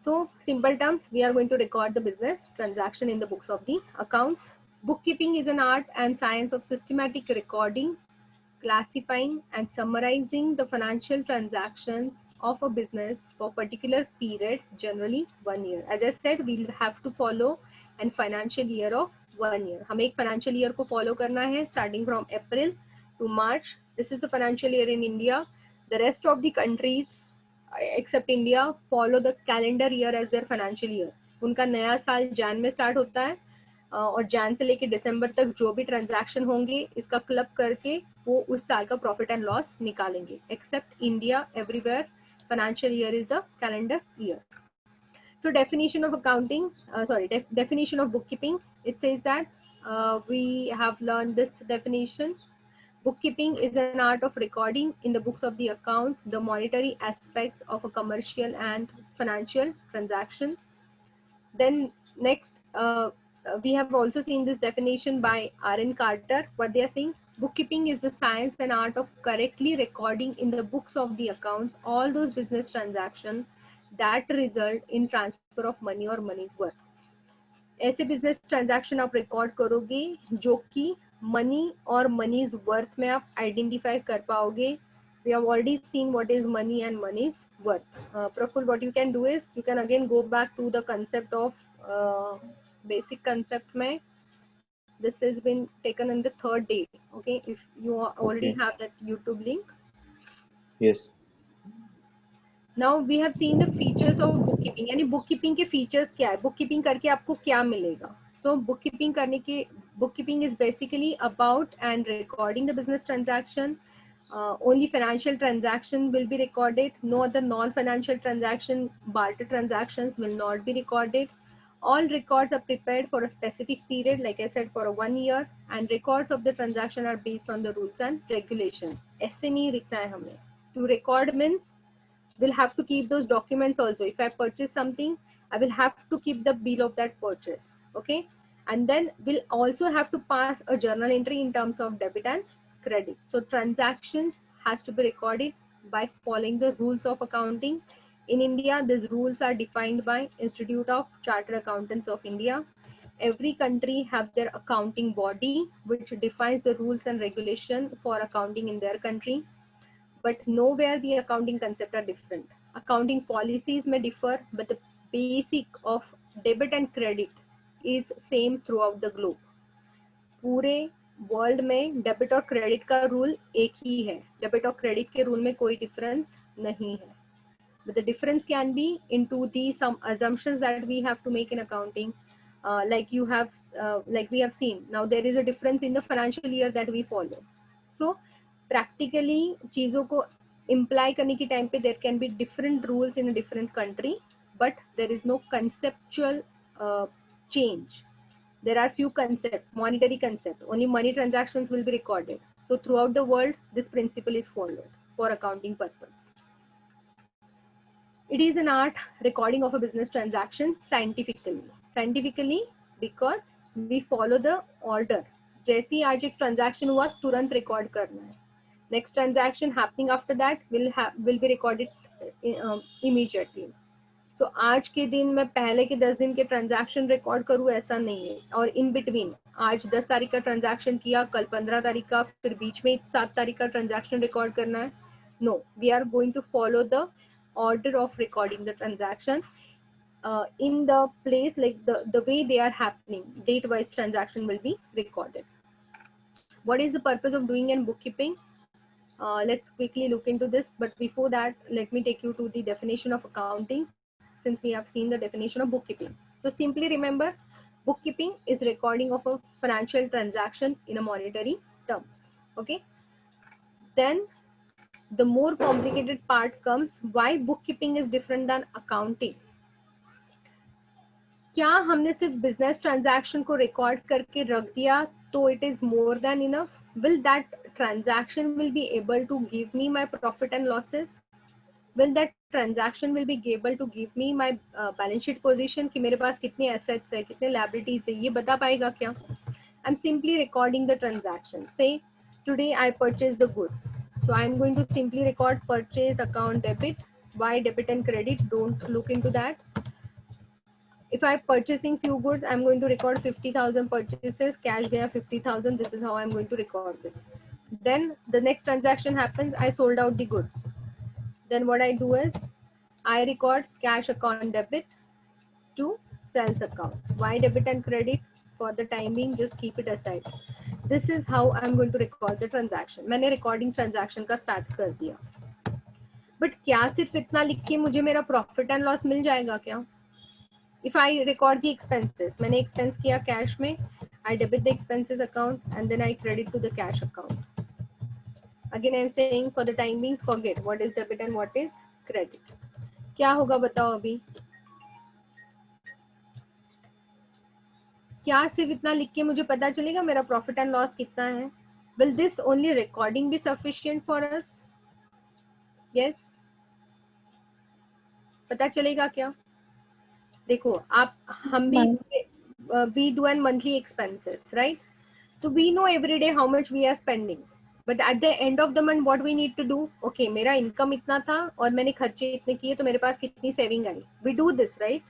So simple terms, we are going to record the business transaction in the books of the accounts. Bookkeeping is an art and science of systematic recording, classifying and summarizing the financial transactions of a business for a particular period, generally 1 year. As I said, we'll have to follow an financial year of 1 year. हमें एक financial year को follow करना है starting from April to March. This is a financial year in India. The rest of the countries except India follow the calendar year as their financial year. उनका नया साल जैन में start होता है और जैन से लेके दिसंबर तक जो भी ट्रांजैक्शन होंगे इसका क्लब करके वो उस साल का प्रॉफिट एंड लॉस निकालेंगे. Except India, everywhere financial year is the calendar year. So definition of accounting, definition of bookkeeping, it says that we have learned this definition. Bookkeeping is an art of recording in the books of the accounts the monetary aspects of a commercial and financial transaction. Then next, we have also seen this definition by R.N. Carter. What they are saying, bookkeeping is the science and art of correctly recording in the books of the accounts all those business transactions that result in transfer of money or money's worth. ऐसे business transaction आप record करोगे जो कि money और मनीज worth में आप identify कर पाओगे. We have already seen what is money and money's worth. Praful, what you can do is you can again go back to the concept of basic concept mein. This has been taken in the third day. Okay, if you already have that YouTube link. Yes. Now we have seen the features of bookkeeping. यानी bookkeeping के features क्या है? Bookkeeping करके आपको क्या मिलेगा? So bookkeeping करने के bookkeeping is basically about and recording the business transaction. Only financial transaction will be recorded. No other non-financial transaction, barter transactions will not be recorded. All records are prepared for a specific period, like I said, for 1 year, and records of the transaction are based on the rules and regulations. ऐसे नहीं लिखना है हमें. To record means we'll have to keep those documents also. If I purchase something, I will have to keep the bill of that purchase. Okay. And then we'll also have to pass a journal entry in terms of debit and credit. So transactions has to be recorded by following the rules of accounting. In India, these rules are defined by Institute of Chartered Accountants of India. Every country have their accounting body, which defines the rules and regulation for accounting in their country. But nowhere the accounting concepts are different. Accounting policies may differ, but the basic of debit and credit is same throughout the globe. पूरे world में debit और credit का rule एक ही है. Debit और credit के rule में कोई डिफरेंस नहीं है. But the difference can be into the some assumptions that we have to make in accounting. Like we have seen, now there is a difference in the financial year that we follow. So practically चीजों को imply करने के time पे there can be different rules in a different country, but there is no conceptual change. There are few concepts, monetary concept. Only money transactions will be recorded. So throughout the world, this principle is followed for accounting purpose. It is an art recording of a business transaction scientifically. Scientifically because we follow the order. जैसे ही आज एक transaction हुआ तुरंत record करना है. Next transaction happening after that will be recorded immediately. So आज के दिन मैं पहले के 10 दिन के ट्रांजैक्शन रिकॉर्ड करूँ ऐसा नहीं है. और इन बिटवीन आज 10 तारीख का ट्रांजैक्शन किया, कल 15 तारीख का, फिर बीच में 7 तारीख का ट्रांजैक्शन रिकॉर्ड करना है. No, we are going to follow the order of recording the transaction in the place, like the way they are happening. Date wise transaction will be recorded. What is the purpose of doing in bookkeeping? Let's quickly look into this, but before that let me take you to the definition of accounting, since we have seen the definition of bookkeeping. So simply remember, bookkeeping is recording of a financial transaction in a monetary terms. Okay, then the more complicated part comes, why bookkeeping is different than accounting. क्या हमने सिर्फ business transaction को record करके रख दिया तो it is more than enough? Will that transaction will be able to give me my profit and losses? Will that transaction will be able to give me my balance sheet position कि मेरे पास कितने assets है, कितने liabilities है, ये बता पाएगा क्या? I'm simply recording the transaction. Say today I purchased the goods. So I'm going to simply record purchase account debit. Why debit and credit? Don't look into that. if I purchasing few goods, I'm going to record 50,000 purchases, cash gaya 50,000. This is how I'm going to record this. Then the next transaction happens, I sold out the goods. Then what I do is I record cash account debit to sales account. Why debit and credit? For the time being, just keep it aside. This is how I'm going to record the transaction. मैंने recording transaction का start कर दिया. But क्या सिर्फ इतना लिख के मुझे मेरा profit and loss मिल जाएगा क्या? If I record the expenses, मैंने expense किया cash में, I debit the expenses account and then I credit to the cash account. Again I'm saying for the time being, forget what is debit and what is credit. क्या होगा बताओ अभी? क्या सिर्फ इतना लिख के मुझे पता चलेगा मेरा प्रॉफिट एंड लॉस कितना है? Will this only recording be sufficient for us? Yes. पता चलेगा क्या? देखो आप हम भी we do an monthly expenses, right? So we know every day how much we are spending. But at the end of the month, what we need to do? Okay, मेरा income इतना था और मैंने खर्चे इतने किए तो मेरे पास कितनी saving I? We do this, right?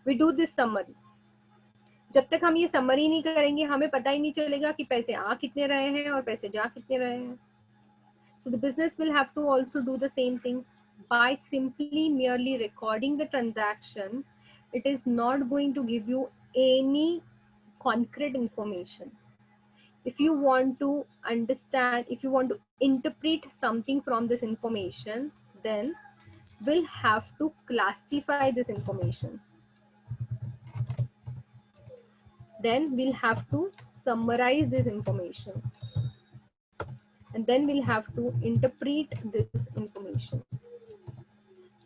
We do this summary. जब तक हम ये summary नहीं करेंगे, हमें पता ही नहीं चलेगा कि पैसे आ कितने रहे हैं और पैसे जा कितने रहे हैं. So the business will have to also do the same thing. By simply merely recording the transaction, it is not going to give you any concrete information. If you want to understand, if you want to interpret something from this information, then we'll have to classify this information. Then we'll have to summarize this information. And then we'll have to interpret this information.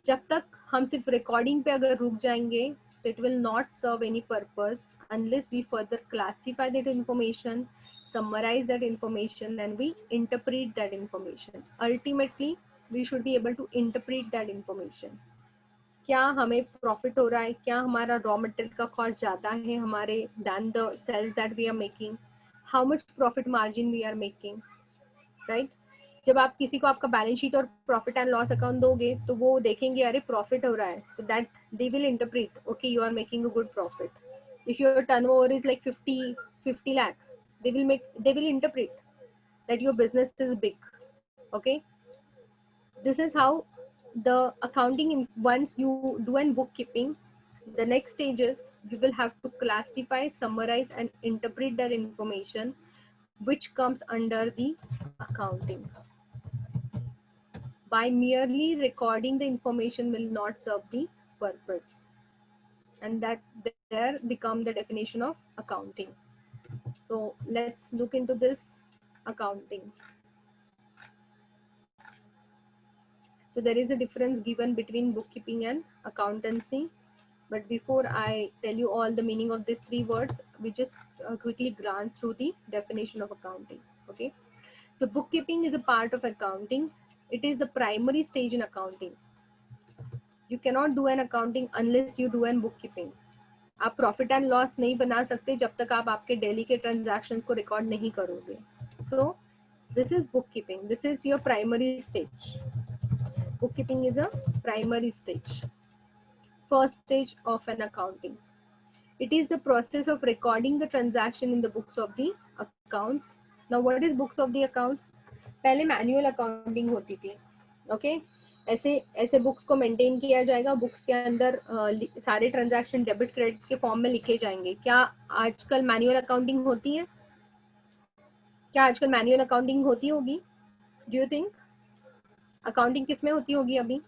जब तक हम सिर्फ recording पे अगर रुक जाएंगे, it will not serve any purpose unless we further classify that information, summarize that information, and we interpret that information. Ultimately, we should be able to interpret that information. क्या हमें प्रॉफिट हो रहा है? क्या हमारा रॉ मटेरियल का cost ज्यादा है हमारे than the sales that we are making? How much profit margin we are making? Right? जब आप किसी को आपका बैलेंस शीट और प्रॉफिट एंड लॉस अकाउंट दोगे तो वो देखेंगे अरे प्रॉफिट हो रहा है, तो that they will interpret okay you are making a good profit. If your turnover is like 50 lakhs, they will interpret that your business is big. Okay, this is how the accounting, once you do an bookkeeping, the next stage is you will have to classify, summarize and interpret that information which comes under the accounting. By merely recording the information will not serve the purpose, and that there become the definition of accounting. So let's look into this accounting. So there is a difference given between bookkeeping and accountancy, but before I tell you all the meaning of these three words, we just quickly glance through the definition of accounting. Okay, so bookkeeping is a part of accounting. It is the primary stage in accounting. You cannot do an accounting unless you do an bookkeeping. आप profit and loss नहीं बना सकते जब तक आप आपके daily के transactions को रिकॉर्ड नहीं करोगे. So this is bookkeeping. This is your primary stage. Bookkeeping is a primary stage. First stage of an accounting. It is the process of recording the transaction in the books of the accounts. Now what is books of the accounts? पहले manual accounting होती थी. Okay, ऐसे books को maintain किया जाएगा. Books के अंदर सारे ट्रांजैक्शन डेबिट क्रेडिट के फॉर्म में लिखे जाएंगे. क्या आजकल मैनुअल अकाउंटिंग होती है? क्या आजकल मैनुअल अकाउंटिंग होती होगी? डू यू थिंक अकाउंटिंग किसमें होती होगी अभी?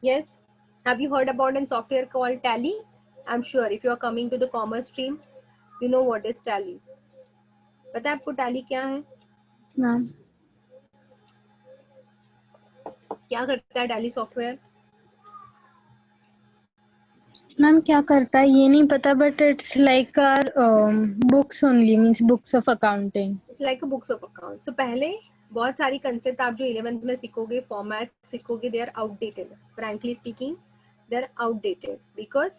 Yes, have you heard about an software called Tally? I am sure if you are coming to the commerce stream you know what is Tally. पता है आपको tally क्या है? मैम क्या करता है टैली सॉफ्टवेयर? मैम क्या करता है ये नहीं पता, but it's like our books only, means books of accounting. It's like a books of account. So पहले बहुत सारी कंसेप्ट आप जो 11th में सीखोगे, फॉर्मेट सीखोगे, they are outdated. Frankly speaking, they are outdated because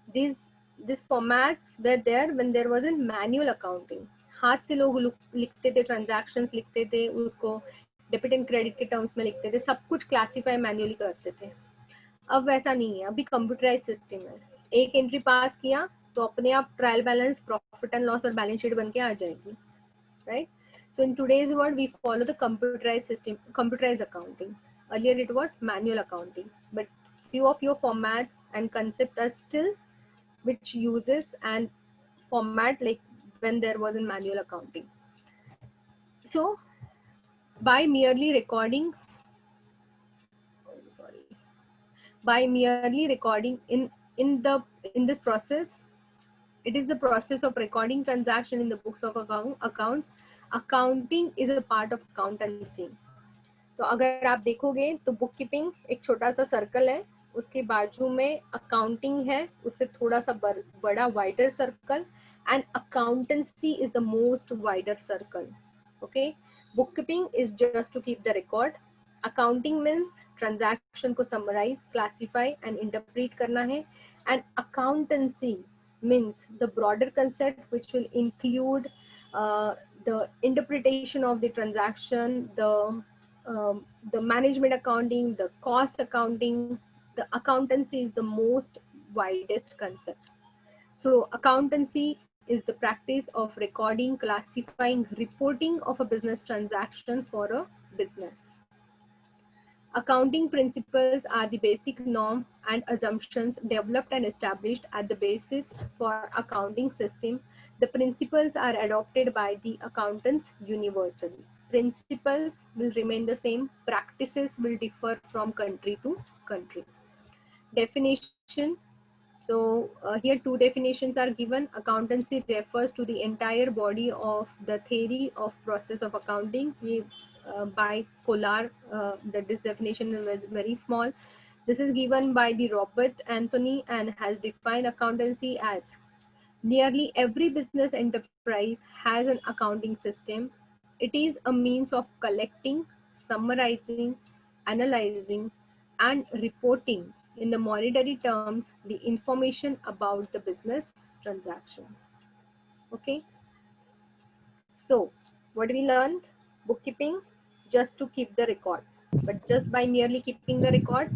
this formats were there when there was an manual accounting. हाथ से लोग लिखते थे, ट्रांजैक्शंस लिखते थे, उसको डेबिट एंड क्रेडिट के टर्म्स में लिखते थे, सब कुछ क्लासिफाई मैन्युअली करते थे. अब वैसा नहीं है, अभी कंप्यूटराइज सिस्टम है. एक एंट्री पास किया तो अपने आप trial balance, profit and loss और बैलेंस शीट बन के आ जाएगी, right? So in today's world, we follow the computerized system, computerized accounting. Earlier it was manual accounting, but few of your formats and concepts are still which uses and format like when there was in manual accounting. So by merely recording, sorry, by merely recording in this process, it is the process of recording transaction in the books of accounts. Accounting is a part of accountancy. तो अगर आप देखोगे तो book keeping एक छोटा सा circle है, उसके बाजू में अकाउंटिंग है, उससे थोड़ा सा बड़ा wider circle, and accountancy is the most wider circle. Okay, book keeping is just to keep the record. Accounting means transaction को समराइज, क्लासिफाई एंड इंटरप्रेट करना है, and accountancy means the broader concept which will include the interpretation of the transaction, the management accounting, the cost accounting. The accountancy is the most widest concept. So accountancy is the practice of recording, classifying, reporting of a business transaction for a business. Accounting principles are the basic norm and assumptions developed and established at the basis for accounting system. The principles are adopted by the accountants universally. Principles will remain the same. Practices will differ from country to country. Definition. So here two definitions are given. Accountancy refers to the entire body of the theory of process of accounting. By Kolar, this definition is very small. This is given by the Robert Anthony and has defined accountancy as nearly every business enterprise has an accounting system. It is a means of collecting, summarizing, analyzing, and reporting in the monetary terms the information about the business transaction. Okay. So what we learned? Bookkeeping just to keep the records, but just by merely keeping the records,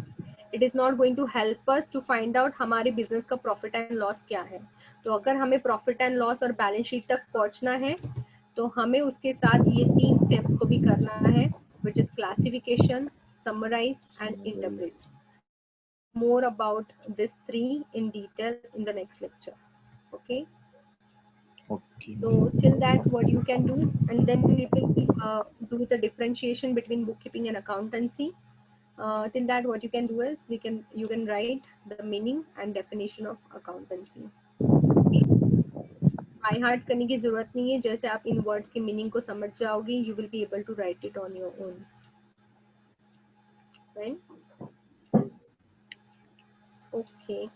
it is not going to help us to find out हमारे business का profit and loss क्या है. तो अगर हमें profit and loss और balance sheet तक पहुंचना है तो हमें उसके साथ ये 3 steps को भी करना है, which is classification, summarize and interpret. More about this 3 in detail in the next lecture. Okay. Okay. So till that, what you can do, and then we will do the differentiation between bookkeeping and accountancy. Till that, what you can do is you can write the meaning and definition of accountancy. By heart करने की जरूरत नहीं है, जैसे आप इन word के meaning को समझ जाओगे, you will be able to write it on your own. Right? Okay.